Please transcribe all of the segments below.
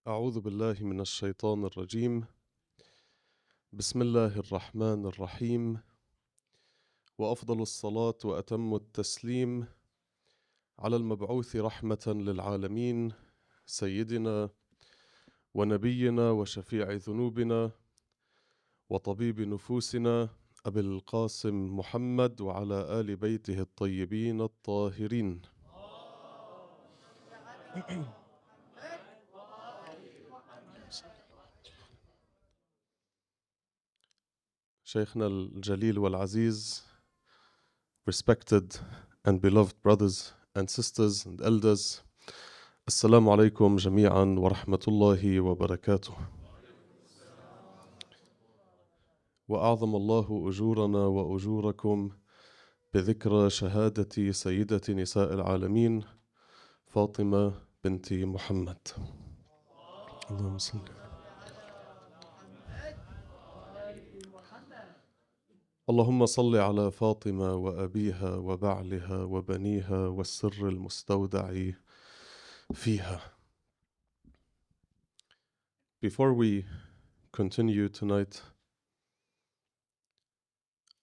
أعوذ بالله من الشيطان الرجيم. بسم الله الرحمن الرحيم، وأفضل الصلاة وأتم التسليم على المبعوث رحمة للعالمين سيدنا ونبينا وشفيع ذنوبنا وطبيب نفوسنا أبي القاسم محمد وعلى آل بيته الطيبين الطاهرين. شيخنا الجليل والعزيز, respected and beloved brothers and sisters and elders, Assalamu alaikum jami'an wa rahmatullahi wa barakatuh. وأعظم الله أجورنا وأجوركم بذكرى شهادة سيدة نساء العالمين فاطمة بنت محمد. اللهم صل. اللهم صل على فاطمة وأبيها وبعلها وبنيها والسر المستودع فيها. Before we continue tonight,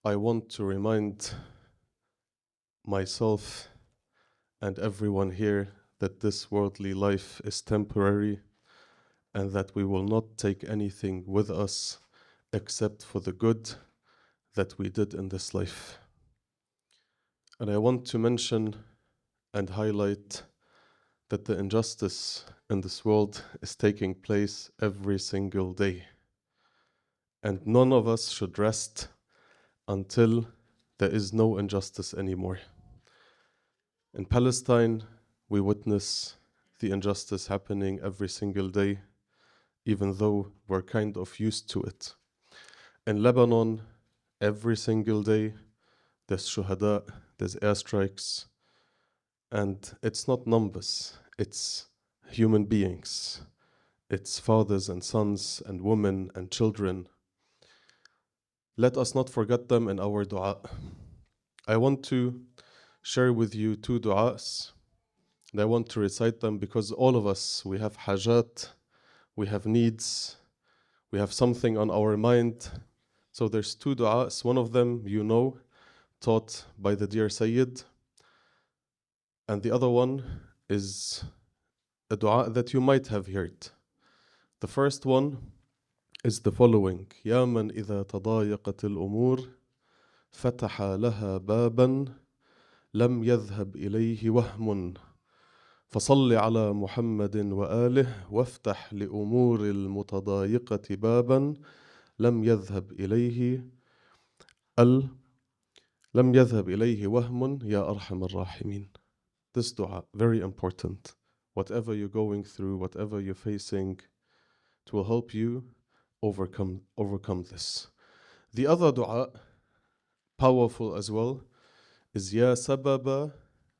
I want to remind myself and everyone here that this worldly life is temporary and that we will not take anything with us except for the good that we did in this life. And I want to mention and highlight that the injustice in this world is taking place every single day. And none of us should rest until there is no injustice anymore. In Palestine, we witness the injustice happening every single day, even though we're kind of used to it. In Lebanon, every single day, there's shuhada, there's airstrikes, and it's not numbers, it's human beings. It's fathers and sons and women and children. Let us not forget them in our dua. I want to share with you two du'as, and I want to recite them because all of us, we have hajat, we have needs, we have something on our mind. So there's two du'as, one of them you know, taught by the dear Sayyid, and the other one is a dua that you might have heard. The first one is the following: يا من إذا تضايقت الأمور فتح لها بابا لم يذهب إليه وهم فصل على محمد وآله وافتح لأمور المتضايقة بابا لم يذهب إليه وهم يا أرحم الراحمين. This dua, very important. Whatever you're going through, whatever you're facing, it will help you overcome this. The other dua, powerful as well, is يا سبب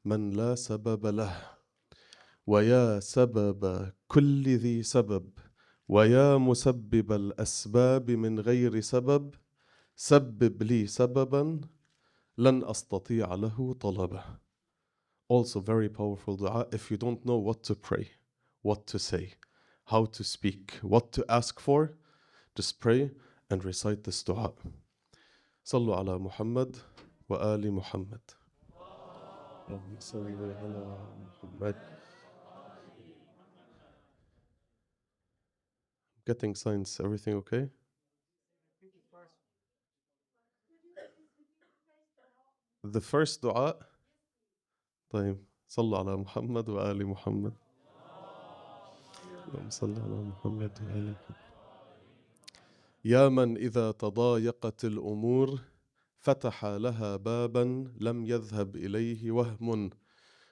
من لا سبب له ويا سبب كل ذي سبب ويا مسبب الأسباب من غير سبب سبب لي سببا لن أستطيع له طلبه. Also very powerful dua if you don't know what to pray, what to say, how to speak, what to ask for, just pray and recite this dua. صلوا على محمد وآل محمد. اللهم صل على محمد. Getting signs, everything okay? The first dua, طيب صلوا على محمد وآل محمد. اللهم صل على محمد وآل محمد. يا من إذا تضايقت الأمور فتح لها بابا لم يذهب إليه وهم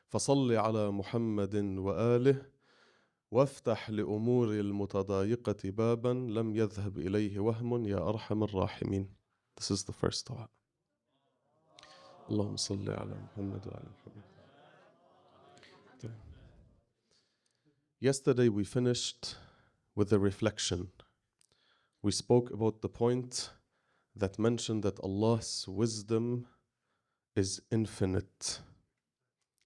فصل على محمد وآله وافتح لأمور المتضايقة بابا لم يذهب إليه وهم يا أرحم الراحمين. This is the first dua. اللهم صل على محمد وعلى محمد. Yesterday we finished with a reflection. We spoke about the point that mentioned that Allah's wisdom is infinite,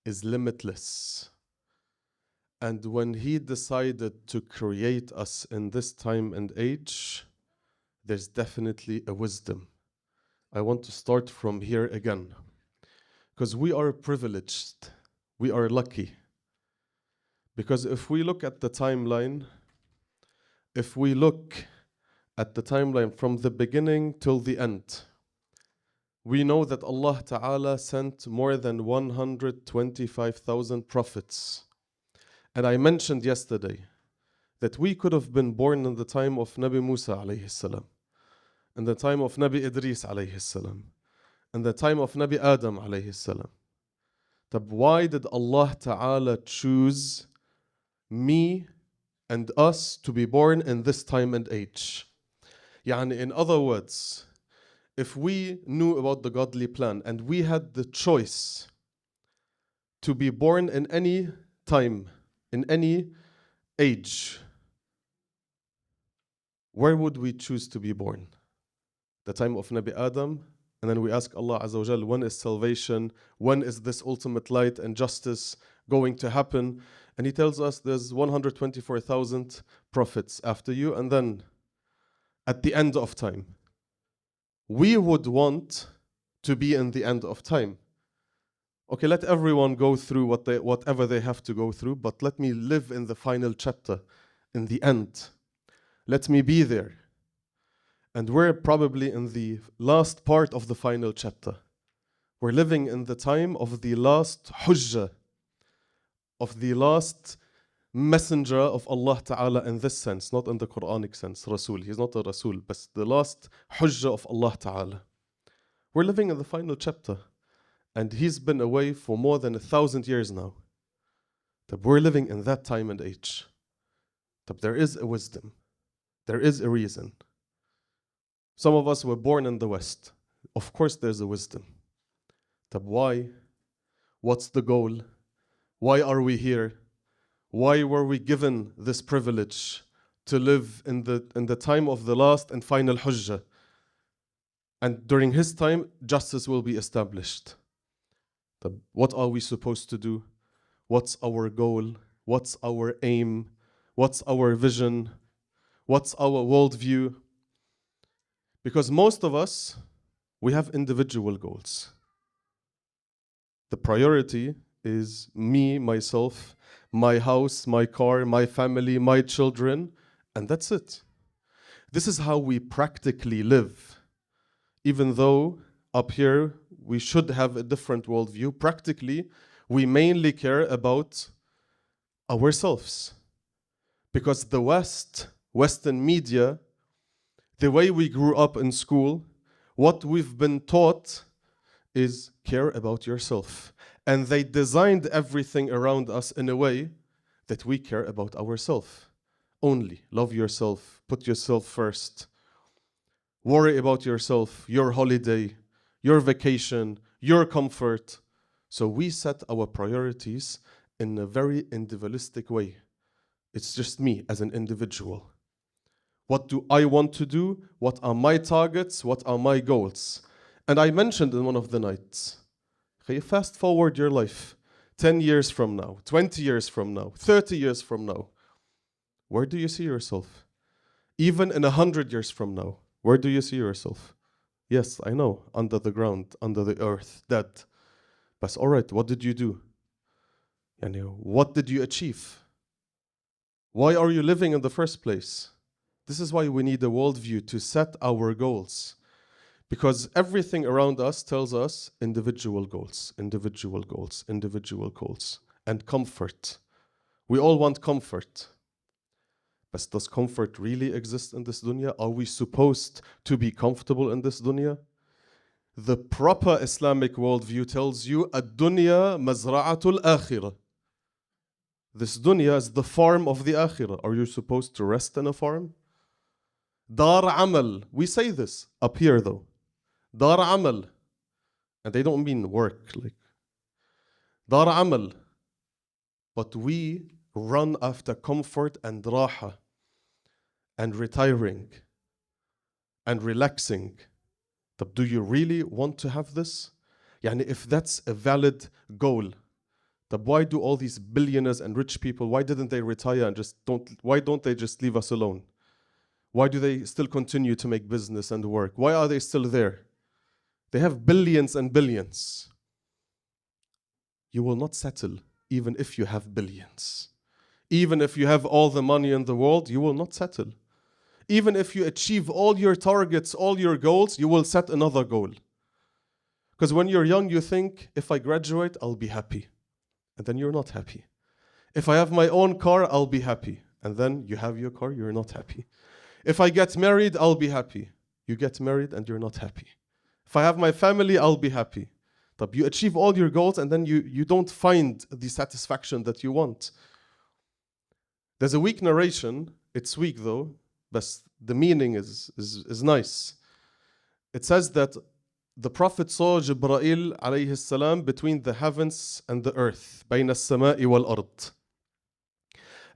is limitless, And when he decided to create us in this time and age, there's definitely a wisdom. I want to start from here again, because we are privileged, we are lucky. Because if we look at the timeline, if we look at the timeline from the beginning till the end, we know that Allah Ta'ala sent more than 125,000 prophets. And I mentioned yesterday that we could have been born in the time of Nabi Musa alayhi salam, in the time of Nabi Idris alayhi salam, in the time of Nabi Adam alayhi salam. But why did Allah Ta'ala choose me and us to be born in this time and age? Yani, in other words, if we knew about the godly plan and we had the choice to be born in any time, in any age, where would we choose to be born? The time of Nabi Adam, and then we ask Allah Azza wa Jal, when is salvation? When is this ultimate light and justice going to happen? And He tells us there's 124,000 prophets after you, and then at the end of time, we would want to be in the end of time. Okay, let everyone go through whatever they have to go through, but let me live in the final chapter, in the end. Let me be there. And we're probably in the last part of the final chapter. We're living in the time of the last hujjah, of the last messenger of Allah Ta'ala in this sense, not in the Quranic sense, Rasul. He's not a Rasul, but the last hujjah of Allah Ta'ala. We're living in the final chapter, and he's been away for more than 1,000 years now. But we're living in that time and age. But there is a wisdom. There is a reason. Some of us were born in the West. Of course there's a wisdom. But why? What's the goal? Why are we here? Why were we given this privilege to live in the time of the last and final hujjah? And during his time, justice will be established. But what are we supposed to do? What's our goal? What's our aim? What's our vision? What's our worldview? Because most of us, we have individual goals. The priority is me, myself, my house, my car, my family, my children, and that's it. This is how we practically live. Even though up here we should have a different worldview, practically we mainly care about ourselves. Because the Western media, the way we grew up in school, what we've been taught is care about yourself. And they designed everything around us in a way that we care about ourselves only. Love yourself, put yourself first. Worry about yourself, your holiday, your vacation, your comfort. So we set our priorities in a very individualistic way. It's just me as an individual. What do I want to do? What are my targets? What are my goals? And I mentioned in one of the nights, fast forward your life 10 years from now, 20 years from now, 30 years from now. Where do you see yourself? Even in 100 years from now, where do you see yourself? Yes, I know, under the ground, under the earth, dead. But all right, what did you do? What did you achieve? Why are you living in the first place? This is why we need a worldview to set our goals. Because everything around us tells us individual goals, individual goals, individual goals, and comfort. We all want comfort. But does comfort really exist in this dunya? Are we supposed to be comfortable in this dunya? The proper Islamic worldview tells you, ad-dunya mazra'atul akhirah. This dunya is the farm of the akhirah. Are you supposed to rest in a farm? Dar amal. We say this up here though. Dar amal. And they don't mean work. Like Dar amal. But we run after comfort and raha. And retiring. And relaxing. But do you really want to have this? If that's a valid goal, Why do all these billionaires and rich people, why didn't they retire and why don't they just leave us alone? Why do they still continue to make business and work? Why are they still there? They have billions and billions. You will not settle even if you have billions. Even if you have all the money in the world, you will not settle. Even if you achieve all your targets, all your goals, you will set another goal. Because when you're young, you think, if I graduate, I'll be happy. And then you're not happy. If I have my own car, I'll be happy. And then you have your car, you're not happy. If I get married, I'll be happy. You get married and you're not happy. If I have my family, I'll be happy. You achieve all your goals and then you don't find the satisfaction that you want. There's a weak narration. It's weak though, but the meaning is nice. It says that the Prophet saw Jibreel alayhi salam between the heavens and the earth, بين السماء والأرض.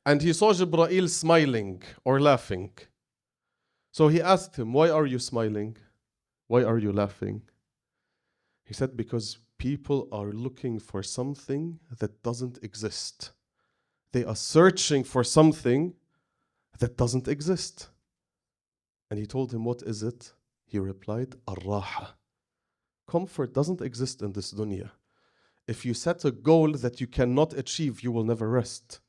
And he saw Jibreel smiling or laughing. So he asked him, why are you smiling? Why are you laughing? He said, because people are looking for something that doesn't exist. They are searching for something that doesn't exist. And he told him, what is it? He replied, Ar-Raha. Comfort doesn't exist in this dunya. If you set a goal that you cannot achieve, you will never rest.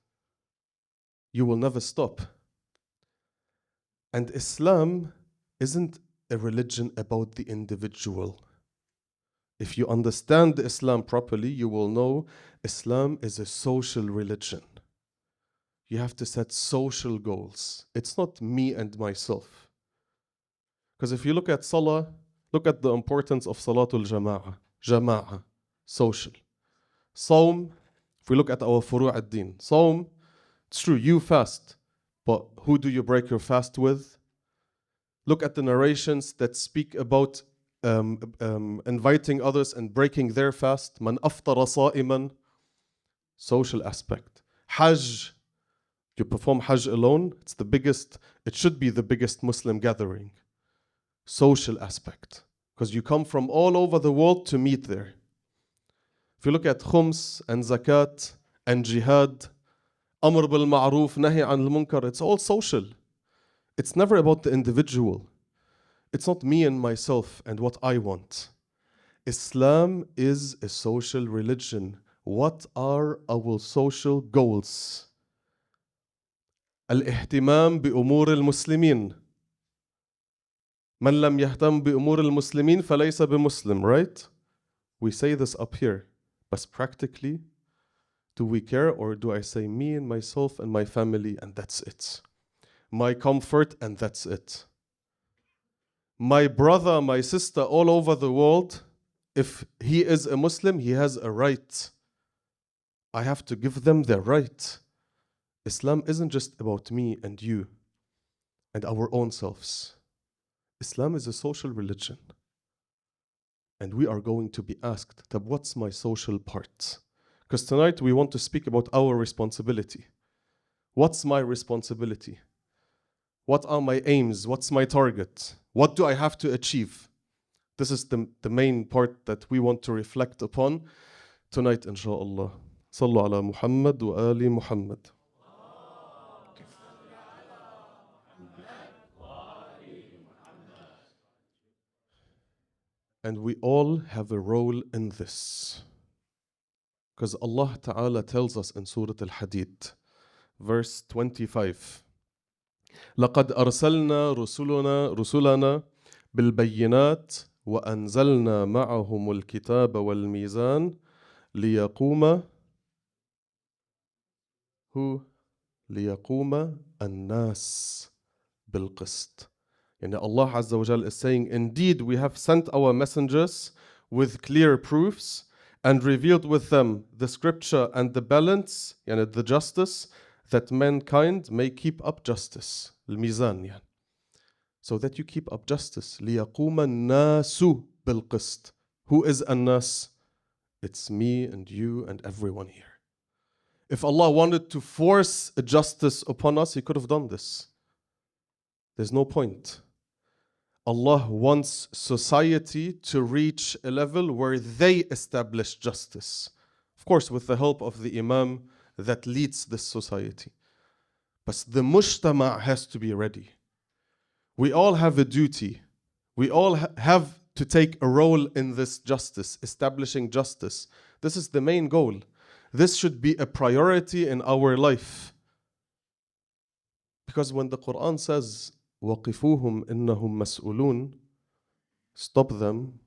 You will never stop. And Islam isn't a religion about the individual. If you understand Islam properly, you will know Islam is a social religion. You have to set social goals. It's not me and myself. Because if you look at Salah, look at the importance of Salatul Jama'ah. Jama'ah, social. Sawm, if we look at our Furu' ad-Din. Sawm, it's true, you fast. But who do you break your fast with? Look at the narrations that speak about inviting others and breaking their fast. Man aftara sa'iman, social aspect. Hajj, you perform Hajj alone. It should be the biggest Muslim gathering. Social aspect. Because you come from all over the world to meet there. If you look at khums and zakat and jihad, amr bil ma'roof, nahi an al-munkar, it's all social. It's never about the individual. It's not me and myself and what I want. Islam is a social religion. What are our social goals? Al-ihtimam bi-umur al-muslimin. Man lam yahtam bi-umur al-muslimin falaysa bi-muslim, right? We say this up here, but practically, do we care, or do I say me and myself and my family and that's it? My comfort and that's it. My brother, my sister all over the world, if he is a Muslim, he has a right. I have to give them their right. Islam isn't just about me and you and our own selves. Islam is a social religion. And we are going to be asked, what's my social part? Because tonight we want to speak about our responsibility. What's my responsibility? What are my aims? What's my target? What do I have to achieve? This is the main part that we want to reflect upon tonight, inshallah. Sallu ala Muhammad wa ali Muhammad. And we all have a role in this. Because Allah Ta'ala tells us in Surah Al-Hadid, verse 25, لَقَدْ أَرْسَلْنَا رُسُلَنَا بِالْبَيِّنَاتِ وَأَنزَلْنَا مَعَهُمُ الْكِتَابَ وَالْمِيزَانَ لِيَقُومَ النَّاسِ بِالْقِسْطِ. And Allah Azza wa Jal is saying, indeed we have sent our messengers with clear proofs and revealed with them the scripture and the balance, the justice, that mankind may keep up justice. Al-Mizan. So that you keep up justice. لِيَقُومَ النَّاسُ بِالْقِسْطِ. Who is an-nas? It's me and you and everyone here. If Allah wanted to force a justice upon us, He could have done this. There's no point. Allah wants society to reach a level where they establish justice Of course, with the help of the Imam that leads this society. But the mujtama' has to be ready. We all have a duty. We all have to take a role in this justice, establishing justice. This is the main goal. This should be a priority in our life. Because when the Quran says, وَقِفُوهُمْ إِنَّهُمْ مَسْئُولُونَ, stop them,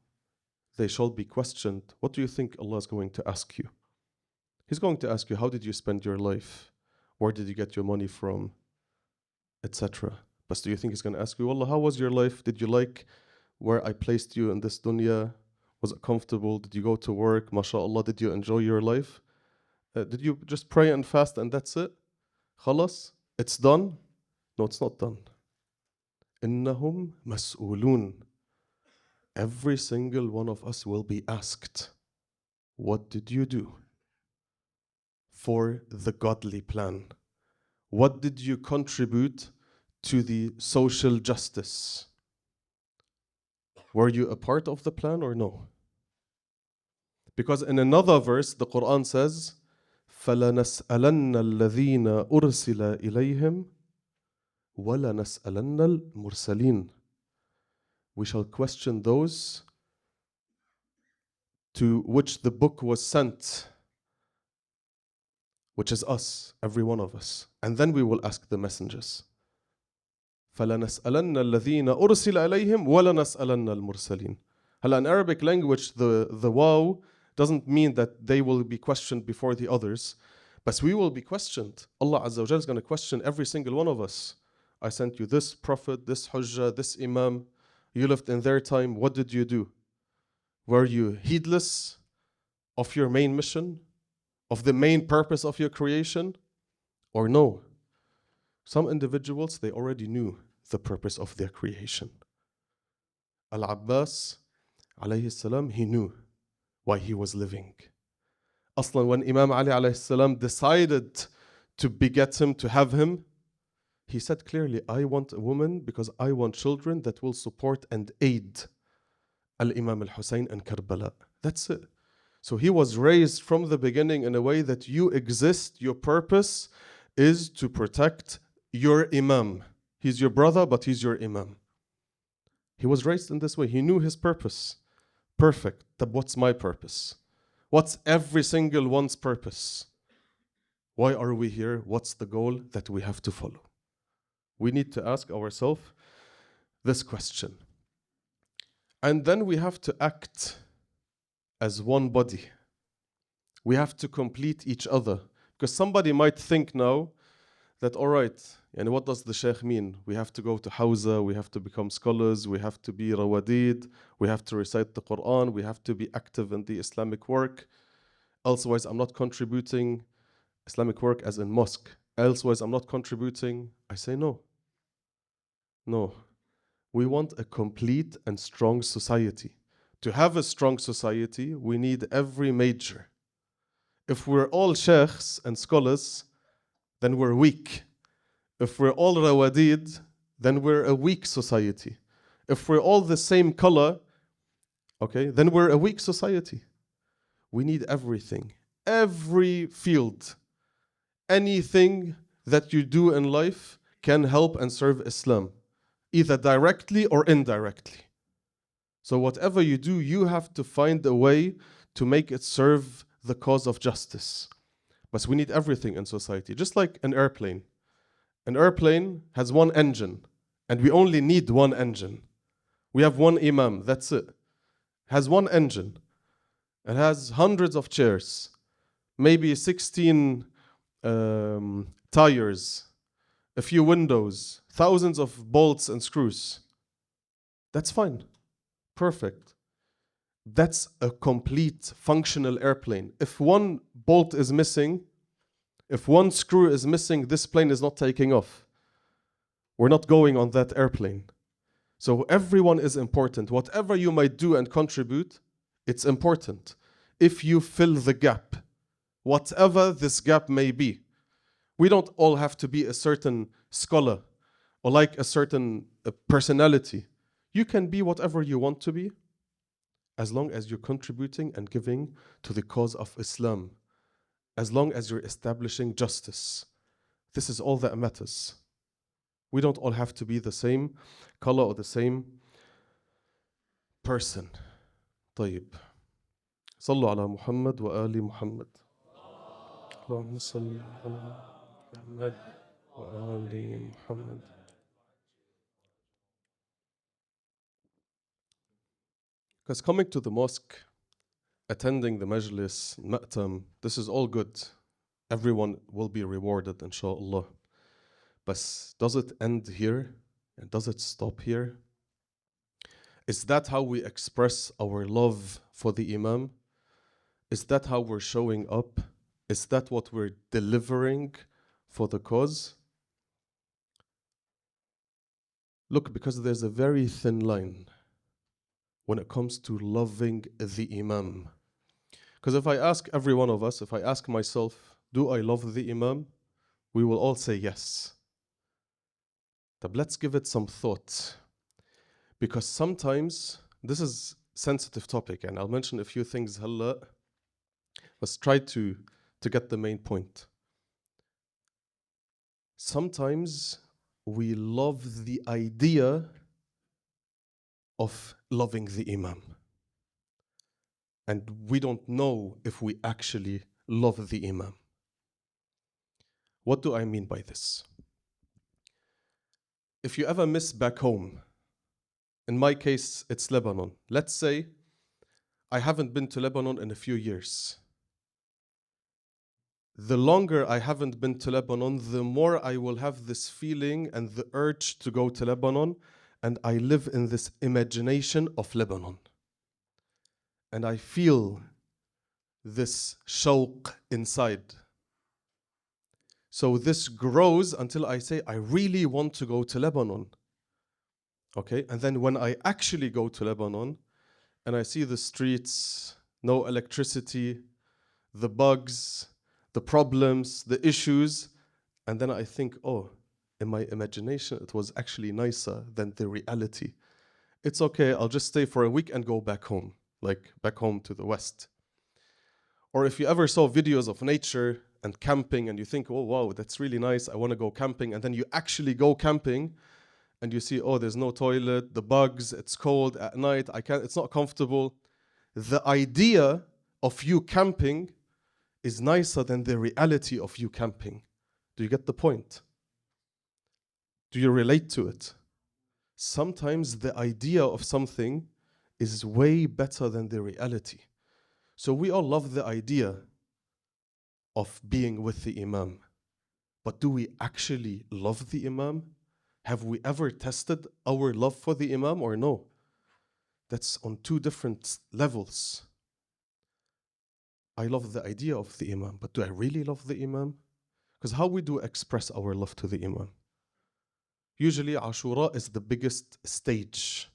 they shall be questioned. What do you think Allah is going to ask you? He's going to ask you, how did you spend your life? Where did you get your money from? Etc. But do you think He's going to ask you, Allah, how was your life? Did you like where I placed you in this dunya? Was it comfortable? Did you go to work? MashaAllah, did you enjoy your life? Did you just pray and fast and that's it? Khalas? It's done? No, it's not done. إِنَّهُمْ مَسْئُولُونَ. Every single one of us will be asked, what did you do for the godly plan? What did you contribute to the social justice? Were you a part of the plan or no? Because in another verse, the Quran says, فَلَنَسْأَلَنَّ الَّذِينَ أُرْسِلَ إِلَيْهِمْ وَلَنَسْأَلَنَّ الْمُرْسَلِينَ. We shall question those to which the book was sent, which is us, every one of us. And then we will ask the messengers. فَلَنَسْأَلَنَّ الَّذِينَ أُرْسِلَ إِلَيْهِمْ وَلَنَسْأَلَنَّ الْمُرْسَلِينَ. In Arabic language, the waw doesn't mean that they will be questioned before the others, but we will be questioned. Allah Azza wa Jalla is going to question every single one of us. I sent you this prophet, this hujjah, this imam. You lived in their time. What did you do? Were you heedless of your main mission, of the main purpose of your creation, or no? Some individuals, they already knew the purpose of their creation. Al-Abbas, alayhi salam, he knew why he was living. Aslan, when Imam Ali alayhi salam decided to beget him, to have him, he said clearly, I want a woman because I want children that will support and aid Al-Imam Al-Hussein and Karbala. That's it. So he was raised from the beginning in a way that you exist, your purpose is to protect your Imam. He's your brother, but he's your Imam. He was raised in this way. He knew his purpose. Perfect. What's my purpose? What's every single one's purpose? Why are we here? What's the goal that we have to follow? We need to ask ourselves this question. And then we have to act as one body. We have to complete each other. Because somebody might think now that, all right, and what does the Sheikh mean? We have to go to Hawza, we have to become scholars, we have to be rawadid, we have to recite the Quran, we have to be active in the Islamic work. Elsewise, I'm not contributing Islamic work as in mosque. Elsewise, I'm not contributing. I say no. No. We want a complete and strong society. To have a strong society, we need every major. If we're all sheikhs and scholars, then we're weak. If we're all rawadid, then we're a weak society. If we're all the same color, okay, then we're a weak society. We need everything. Every field, anything that you do in life can help and serve Islam, either directly or indirectly. So whatever you do, you have to find a way to make it serve the cause of justice. But we need everything in society, just like an airplane. An airplane has one engine, and we only need one engine. We have one imam, that's it. Has one engine. It has hundreds of chairs, maybe 16 tires, a few windows, thousands of bolts and screws. That's fine. Perfect. That's a complete functional airplane. If one bolt is missing, if one screw is missing, this plane is not taking off. We're not going on that airplane. So everyone is important. Whatever you might do and contribute, it's important. If you fill the gap, whatever this gap may be. We don't all have to be a certain scholar or like a certain personality. You can be whatever you want to be, as long as you're contributing and giving to the cause of Islam. as long as you're establishing justice. This is all that matters. We don't all have to be the same color or the same person. طيب. صلوا على محمد وآل محمد. اللهم صل على محمد وآل محمد. Because coming to the mosque, attending the majlis, ma'tam, this is all good. Everyone will be rewarded, inshallah. But does it end here? And does it stop here? Is that how we express our love for the Imam? Is that how we're showing up? Is that what we're delivering for the cause? Look, because there's a very thin line when it comes to loving the Imam. Because if I ask every one of us, if I ask myself, do I love the Imam? We will all say yes. But let's give it some thought. Because sometimes, this is a sensitive topic, and I'll mention a few things. Let's try to get the main point. Sometimes we love the idea of loving the Imam. And we don't know if we actually love the Imam. What do I mean by this? If you ever miss back home, in my case, it's Lebanon. Let's say I haven't been to Lebanon in a few years. The longer I haven't been to Lebanon, the more I will have this feeling and the urge to go to Lebanon, and I live in this imagination of Lebanon. And I feel this shawq inside. So this grows until I say, I really want to go to Lebanon. Okay, and then when I actually go to Lebanon, and I see the streets, no electricity, the bugs, the problems, the issues, and then I think, oh, in my imagination, it was actually nicer than the reality. It's okay, I'll just stay for a week and go back home, like back home to the West. Or if you ever saw videos of nature and camping and you think, oh, wow, that's really nice, I want to go camping, and then you actually go camping and you see, oh, there's no toilet, the bugs, it's cold at night, it's not comfortable. The idea of you camping is nicer than the reality of you camping. Do you get the point? Do you relate to it? Sometimes the idea of something is way better than the reality. So we all love the idea of being with the Imam. But do we actually love the Imam? Have we ever tested our love for the Imam or no? That's on two different levels. I love the idea of the Imam, but do I really love the Imam? Because how we do express our love to the Imam? Usually Ashura is the biggest stage.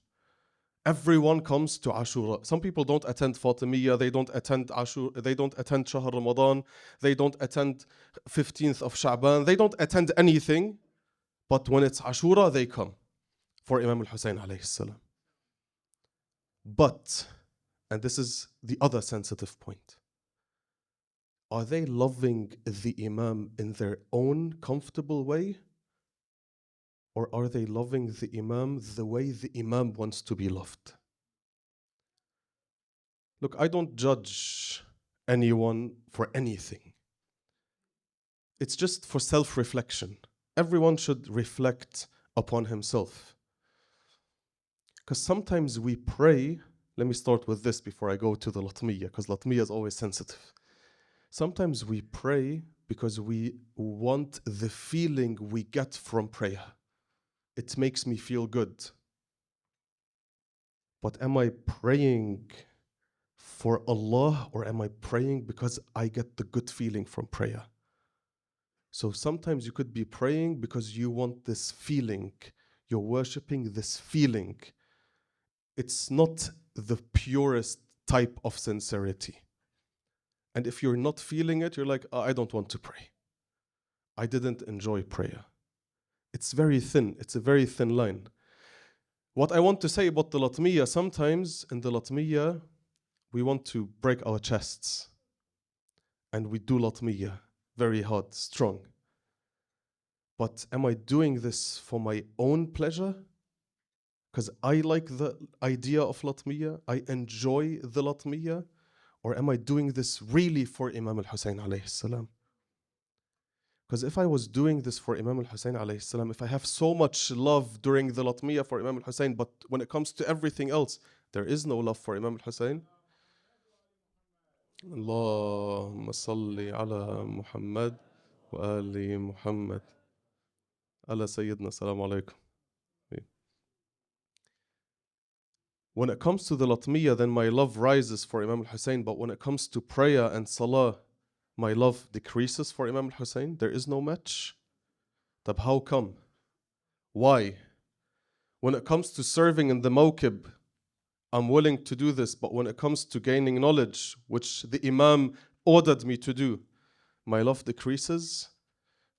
Everyone comes to Ashura. Some people don't attend Fatimiyya, they don't attend Ashura, they don't attend Shahr Ramadan, they don't attend 15th of Sha'ban, they don't attend anything, but when it's Ashura, they come for Imam al-Hussein alayhi salam. But, and this is the other sensitive point, are they loving the Imam in their own comfortable way? Or are they loving the Imam the way the Imam wants to be loved? Look, I don't judge anyone for anything. It's just for self-reflection. Everyone should reflect upon himself. Because sometimes we pray, let me start with this before I go to the Latmiyya, because Latmiyya is always sensitive. Sometimes we pray because we want the feeling we get from prayer. It makes me feel good. But am I praying for Allah or am I praying because I get the good feeling from prayer? So sometimes you could be praying because you want this feeling. You're worshiping this feeling. It's not the purest type of sincerity. And if you're not feeling it, you're like, oh, I don't want to pray. I didn't enjoy prayer. It's very thin. It's a very thin line. What I want to say about the Latmiyya, sometimes in the Latmiyya, we want to break our chests. and we do Latmiyya very hard, strong. But am I doing this for my own pleasure? Because I like the idea of Latmiyya, I enjoy the Latmiyya, or am I doing this really for Imam al-Hussein alayhi salam? Because if I was doing this for Imam al-Hussein alayhi salam, if I have so much love during the Latmiyya for Imam al-Hussein, but when it comes to everything else, there is no love for Imam al-Hussein. Allahumma salli ala Muhammad wa ali Muhammad. Ala Sayyidina, salam alaikum. When it comes to the Latmiyya, then my love rises for Imam al-Hussein, but when it comes to prayer and salah, my love decreases for Imam al-Hussein. There is no match. Tab, how come? Why? When it comes to serving in the mawkib, I'm willing to do this, but when it comes to gaining knowledge, which the Imam ordered me to do, my love decreases.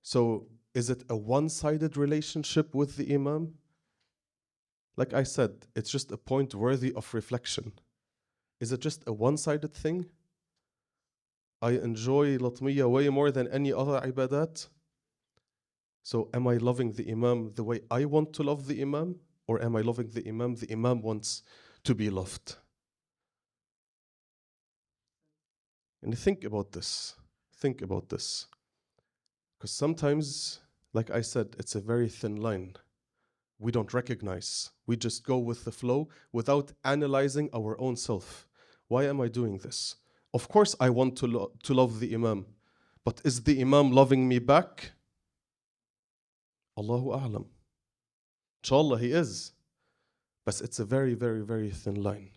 So is it a one-sided relationship with the Imam? Like I said, it's just a point worthy of reflection. Is it just a one-sided thing? I enjoy Latmiyya way more than any other ibadat. So am I loving the Imam the way I want to love the Imam? Or am I loving the Imam wants to be loved? And think about this. Think about this. Because sometimes, like I said, it's a very thin line. We don't recognize. We just go with the flow without analyzing our own self. Why am I doing this? Of course I want to love the Imam. But is the Imam loving me back? Allahu A'lam. Inshallah he is. But it's a very, very, very thin line.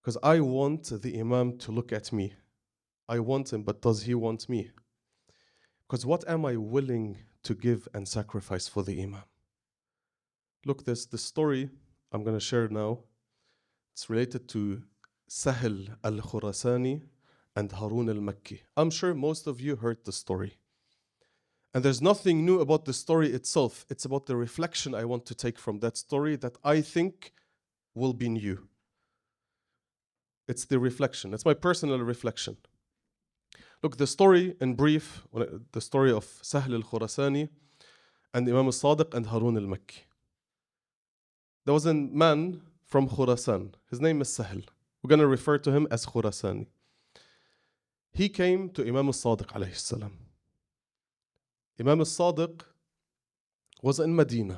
Because I want the Imam to look at me. I want him, but does he want me? Because what am I willing to give and sacrifice for the Imam? Look, the story I'm going to share now. It's related to Sahel al-Khurasani and Harun al-Makki. I'm sure most of you heard the story. And there's nothing new about the story itself. It's about the reflection I want to take from that story that I think will be new. It's the reflection. It's my personal reflection. Look, the story in brief, the story of Sahel al-Khurasani and Imam al-Sadiq and Harun al-Makki. There was a man from Khurasan. His name is Sahel. We're going to refer to him as Khurasani. He came to Imam al-Sadiq alayhi salam. Imam al-Sadiq was in Medina.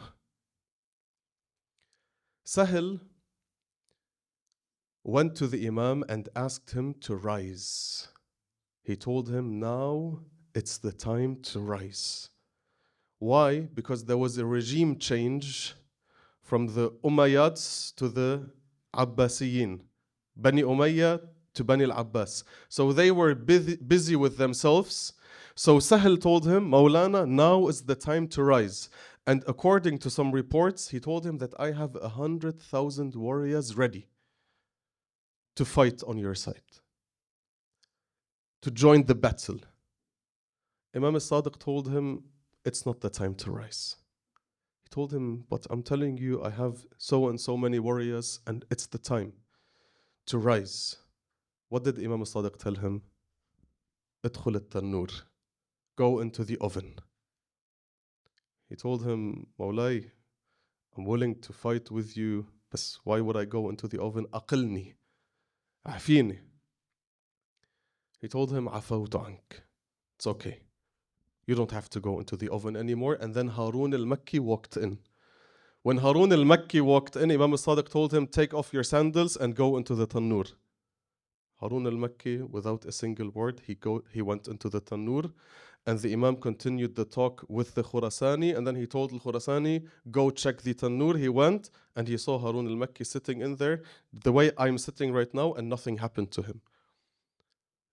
Sahel went to the Imam and asked him to rise. He told him, now it's the time to rise. Why? Because there was a regime change from the Umayyads to the Abbasiyin. Bani Umayyah to Bani al-Abbas. So they were busy with themselves. So Sahel told him, Maulana, now is the time to rise. And according to some reports, he told him that I have 100,000 warriors ready to fight on your side, to join the battle. Imam al-Sadiq told him, it's not the time to rise. He told him, but I'm telling you, I have so and so many warriors, and it's the time to rise. What did Imam al-Sadiq tell him? Idkhul al-Tannur. Go into the oven. He told him, Mawlay, I'm willing to fight with you, but why would I go into the oven? Aqilni. Afini. He told him, Afawtu ank. It's okay. You don't have to go into the oven anymore. And then Harun al-Makki walked in. When Harun al-Makki walked in, Imam al-Sadiq told him, take off your sandals and go into the Tannur. Harun al-Makki, without a single word, he went into the Tannur. And the Imam continued the talk with the Khurasani. And then he told al-Khurasani, go check the Tannur. He went and he saw Harun al-Makki sitting in there the way I'm sitting right now, and nothing happened to him.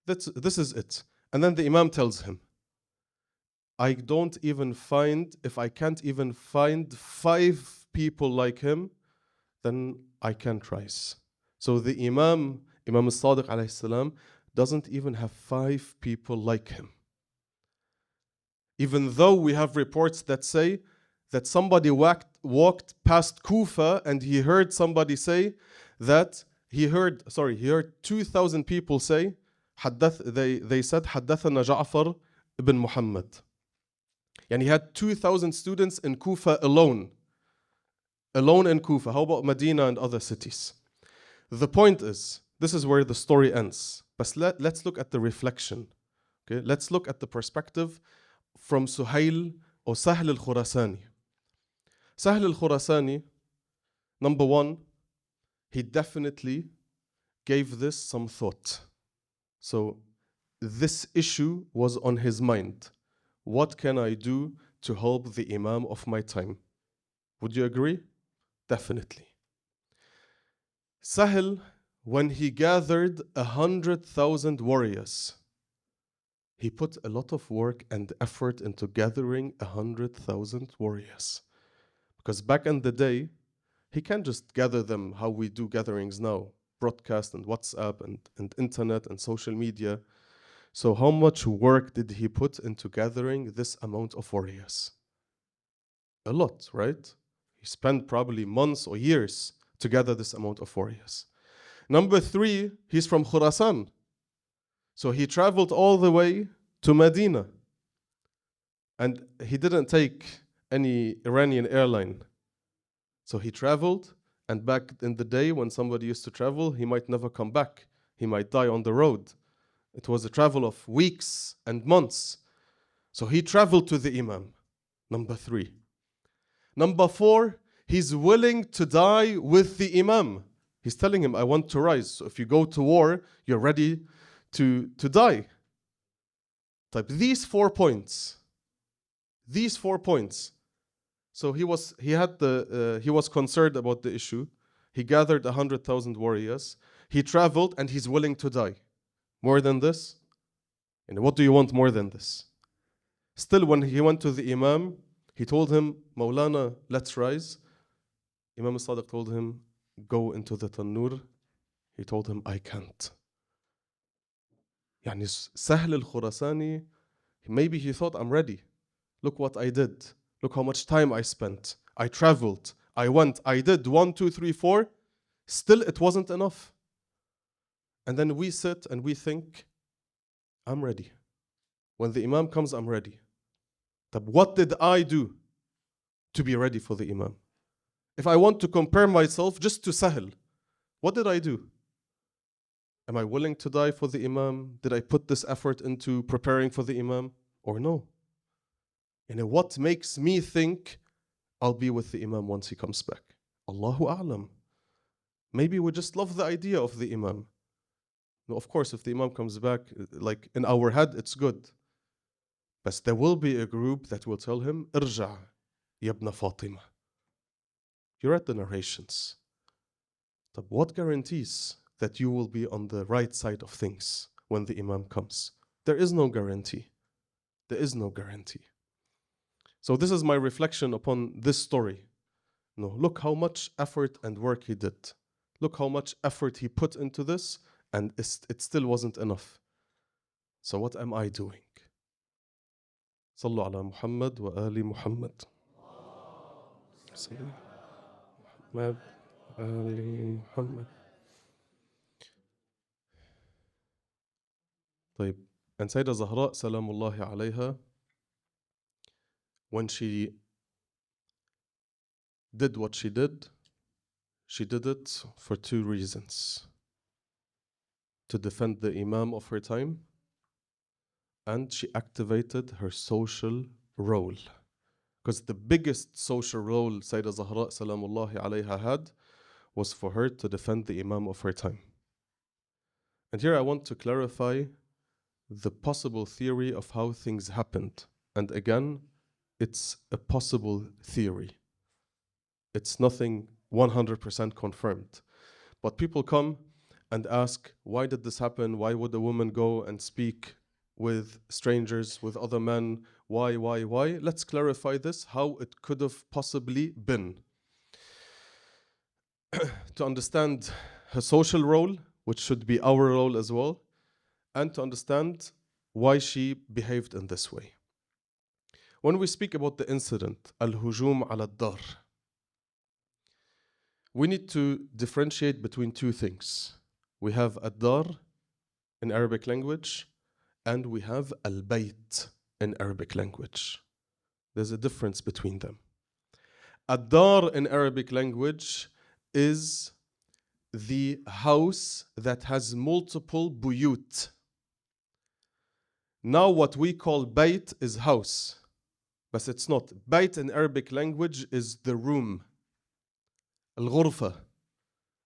This is it. And then the Imam tells him, I don't even find, if I can't even find 5 people like him, then I can't rise. So the Imam al-Sadiq alayhi salam, doesn't even have 5 people like him. Even though we have reports that say that somebody walked past Kufa and he heard somebody say that he heard 2,000 people say, they said, حدثنا جعفر ibn Muhammad. And he had 2,000 students in Kufa alone. Alone in Kufa. How about Medina and other cities? The point is, this is where the story ends. But let's look at the reflection. Okay? Let's look at the perspective from Suhail or Sahl al-Khurasani. Sahl al-Khurasani, number one, he definitely gave this some thought. So this issue was on his mind. What can I do to help the Imam of my time? Would you agree? Definitely. Sahel, when he gathered 100,000 warriors, he put a lot of work and effort into gathering 100,000 warriors. Because back in the day, he can't just gather them how we do gatherings now, broadcast and WhatsApp and internet and social media. So how much work did he put into gathering this amount of warriors? A lot, right? He spent probably months or years to gather this amount of warriors. Number three, he's from Khurasan. So he traveled all the way to Medina. And he didn't take any Iranian airline. So he traveled, and back in the day when somebody used to travel, he might never come back. He might die on the road. It was a travel of weeks and months. So he traveled to the Imam. Number three. Number four, he's willing to die with the Imam. He's telling him, I want to rise. So if you go to war, you're ready to die. These 4 points. These 4 points. So he was concerned about the issue. He gathered 100,000 warriors. He traveled and he's willing to die. More than this? And what do you want more than this? Still, when he went to the Imam, he told him, Maulana, let's rise. Imam al-Sadiq told him, go into the Tanur. He told him, I can't. Yani Sahl al-Khurasani, maybe he thought, I'm ready. Look what I did. Look how much time I spent. I traveled. I went. I did 1, 2, 3, 4. Still, it wasn't enough. And then we sit and we think, I'm ready. When the Imam comes, I'm ready. But what did I do to be ready for the Imam? If I want to compare myself just to Sahl, what did I do? Am I willing to die for the Imam? Did I put this effort into preparing for the Imam? Or no? And what makes me think I'll be with the Imam once he comes back? Allahu A'lam. Maybe we just love the idea of the Imam. No, of course, if the Imam comes back, like in our head, it's good. But there will be a group that will tell him, Irja, Yabna Fatima. You read the narrations. But what guarantees that you will be on the right side of things when the Imam comes? There is no guarantee. There is no guarantee. So this is my reflection upon this story. No, look how much effort and work he did. Look how much effort he put into this, and it still wasn't enough. So what am I doing? Sallu ala Muhammad wa ali Muhammad. Muhammad, ali Muhammad. طيب. And Sayyidah Zahra, salamullahi alayha, when she did what she did it for 2 reasons. To defend the Imam of her time, and she activated her social role. Because the biggest social role Sayyidah Zahra salamullahi alayha had was for her to defend the Imam of her time. And here I want to clarify the possible theory of how things happened. And again, it's a possible theory. It's nothing 100% confirmed. But people come and ask, why did this happen? Why would a woman go and speak with strangers, with other men? Why? Let's clarify this, how it could have possibly been. To understand her social role, which should be our role as well, and to understand why she behaved in this way. When we speak about the incident, al-hujum ala dar, we need to differentiate between two things. We have ad-dar in Arabic language, and we have al-bayt in Arabic language. There's a difference between them. Ad-dar in Arabic language is the house that has multiple buyut. Now what we call bayt is house, but it's not. Bayt in Arabic language is the room. Al-ghurfa,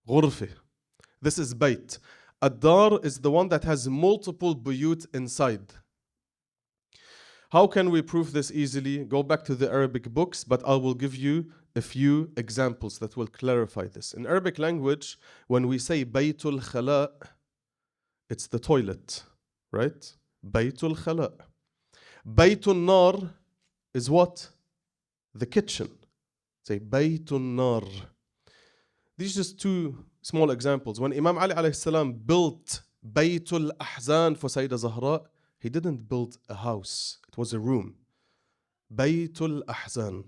ghurfi. This is bayt. Ad-dar is the one that has multiple buyut inside. How can we prove this easily? Go back to the Arabic books, but I will give you a few examples that will clarify this. In Arabic language, when we say baytul khala, it's the toilet, right? Baytul khala. Baytul nar is what? The kitchen. Say baytul nar. These are just two small examples. When Imam Ali alayhi salam built Baytul Ahzan for Sayyidah Zahra, he didn't build a house. It was a room. Baytul Ahzan.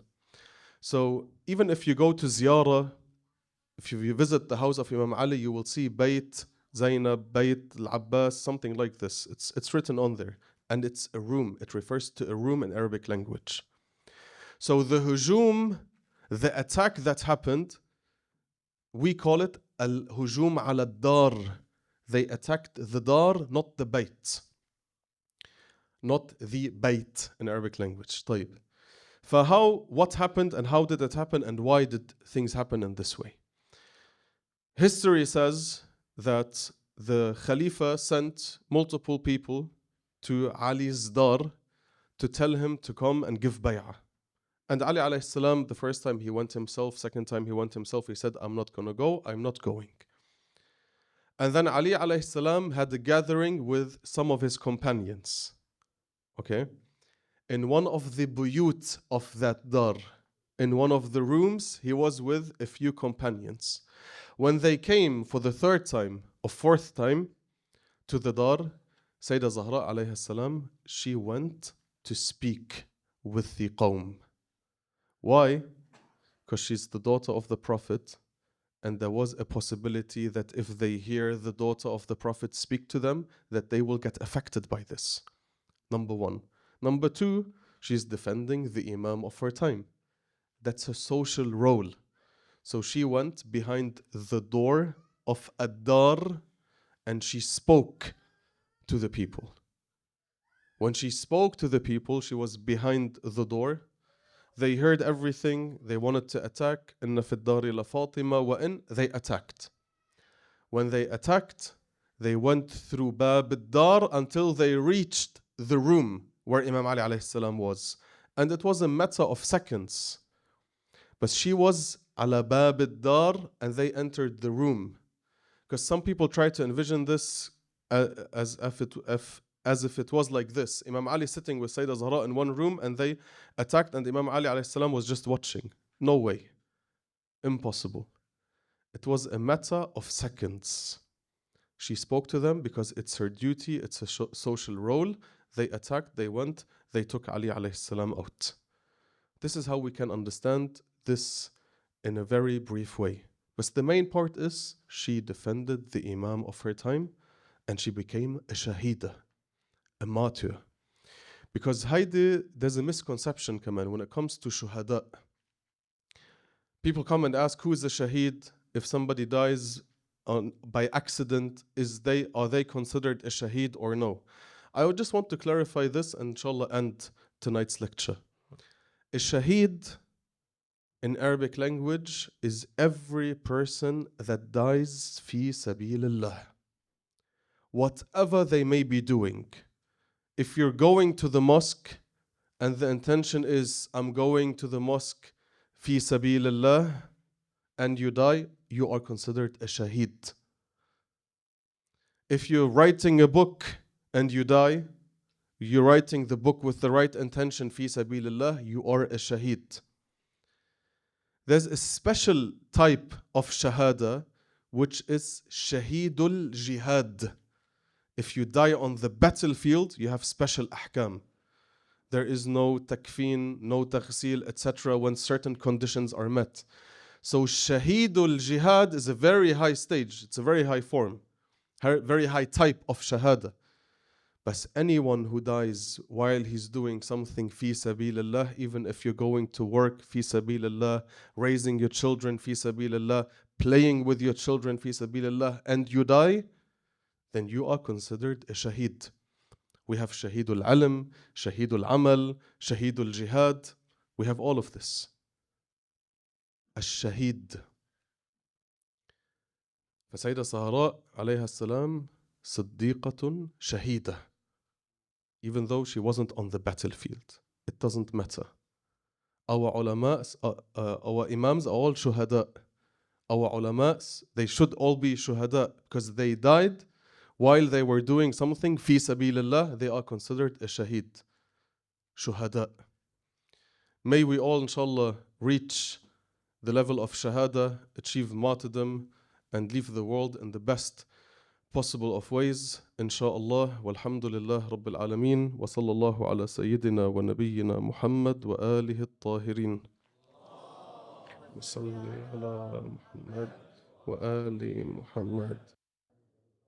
So even if you go to ziyarah, if you visit the house of Imam Ali, you will see Bayt Zainab, Bayt Al-Abbas, something like this. It's written on there. And it's a room. It refers to a room in Arabic language. So the hujum, the attack that happened, we call it al-hujum ala dar. They attacked the dar, not the bayt. Not the bayt in Arabic language. طيب. What happened and how did it happen and why did things happen in this way? History says that the Khalifa sent multiple people to Ali's dar to tell him to come and give bay'ah. And Ali alayhi salam, the first time he went himself, second time he went himself, he said, I'm not going to go, I'm not going. And then Ali alayhi salam had a gathering with some of his companions. Okay? In one of the buyut of that dar, in one of the rooms, he was with a few companions. When they came for the third time or fourth time to the dar, Sayyidah Zahra alayhi salam, she went to speak with the qawm. Why? Because she's the daughter of the Prophet, and there was a possibility that if they hear the daughter of the Prophet speak to them, that they will get affected by this. Number one. Number two, she's defending the Imam of her time. That's her social role. So she went behind the door of Ad-Dar and she spoke to the people. When she spoke to the people, she was behind the door. They heard everything. They wanted to attack. Inna fi ad-dari la Fatima wa in. They attacked. When they attacked, they went through Bab ad-Dar until they reached the room where Imam Ali alayhi salam was. And it was a matter of seconds. But she was ala Bab ad-Dar and they entered the room. Because some people try to envision this as if it was like this. Imam Ali sitting with Sayyidah Zahra in one room and they attacked and Imam Ali alayhi salam was just watching. No way. Impossible. It was a matter of seconds. She spoke to them because it's her duty, it's a social role. They attacked, they went, they took Ali alayhi salam out. This is how we can understand this in a very brief way. But the main part is she defended the Imam of her time and she became a shahida, a martyr. Because there's a misconception, Kaman, when it comes to shuhada. People come and ask, who is a shaheed? If somebody dies by accident, are they considered a shaheed or no? I would just want to clarify this and inshallah end tonight's lecture. A shaheed in Arabic language is every person that dies fi sabilillah. Whatever they may be doing. If you're going to the mosque and the intention is, I'm going to the mosque fi sabilillah, and you die, you are considered a shaheed. If you're writing a book and you die, you're writing the book with the right intention fi sabilillah, you are a shaheed. There's a special type of shahada which is shaheedul jihad. If you die on the battlefield, you have special ahkam. There is no takfeen, no taghsil, etc. when certain conditions are met. So Shahidul Jihad is a very high stage, it's a very high form, very high type of Shahada. But anyone who dies while he's doing something fi sabilillah, even if you're going to work fi sabilillah, raising your children fi sabilillah, playing with your children fi sabilillah, and you die, then you are considered a shaheed. We have Shahidul Alim, Shahidul Amal, Shahidul Jihad. We have all of this. الشهيد. فسيدة سهراء عليها السلام صديقة شهيدة. Even though she wasn't on the battlefield. It doesn't matter. Our ulamas, our imams are all shuhada. Our ulamas, they should all be shuhada because they died while they were doing something fi sabilillah. They are considered a shaheed. Shuhada. May we all, inshallah, reach the level of shahada, achieve martyrdom, and leave the world in the best possible of ways, inshallah. Walhamdulillah Rabbil Alameen. Wa sallallahu ala Sayyidina wa Nabiyyina Muhammad wa alihi at-tahirin. Wa salli ala Muhammad wa ali Muhammad.